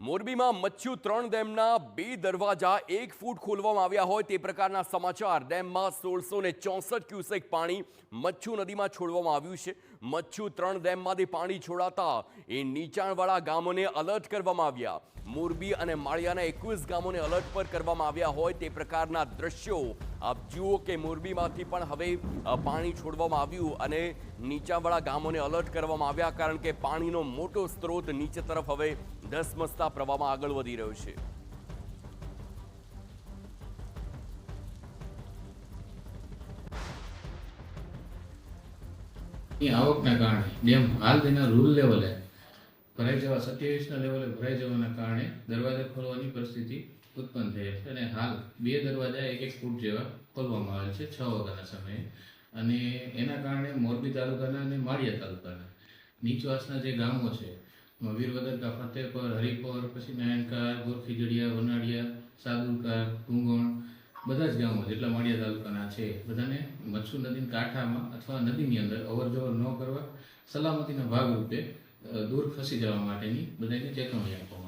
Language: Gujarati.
મોરબીમાં મચ્છુ 3 ડેમના 2 દરવાજા 1 ફૂટ ખોલવામાં આવ્યા હોય તે પ્રકારના સમાચાર। ડેમમાં 1664 ક્યુસેક પાણી મચ્છુ નદીમાં છોડવામાં આવ્યું છે। મચ્છુ 3 ડેમમાંથી પાણી છોડાતા એ નીચાણવાળા ગામોને એલર્ટ કરવામાં આવ્યા। મોરબી અને માળિયાના 21 ગામોને એલર્ટ પર કરવામાં આવ્યા હોય તે પ્રકારના દ્રશ્યો આપ જુઓ કે મોરબીમાંથી પણ હવે પાણી છોડવામાં આવ્યું અને નીચાણવાળા ગામોને એલર્ટ કરવામાં આવ્યા, કારણ કે પાણીનો મોટો સ્ત્રોત નીચે તરફ હવે ધસમસતા પ્રવાહમાં આગળ વધી રહ્યો છે। આવકના કારણે ડેમ હાલ તેના રૂલ લેવલે ભરાઈ જવા 27ના લેવલે ભરાઈ જવાના કારણે દરવાજા ખોલવાની પરિસ્થિતિ ઉત્પન્ન થઈ છે અને હાલ 2 દરવાજા 1-1 ફૂટ જેવા ખોલવામાં આવેલ છે 6 વાગ્યાના સમયે। અને એના કારણે મોરબી તાલુકાના અને માળિયા તાલુકાના નીચવાસના જે ગામો છે વીરવદરકા, ફતેપર, હરિપર, પછી નાયણકાર, ગોરખીજડિયા, વનાડિયા, સાદુરકા, ઢુંગણ બધા જ ગામો જેટલા માળિયા તાલુકાના છે બધાને મચ્છુ નદીના કાંઠામાં અથવા નદીની અંદર અવરજવર ન કરવા સલામતીના ભાગરૂપે દૂર ખસી જવા માટેની બધાને ચેતવણી આપવામાં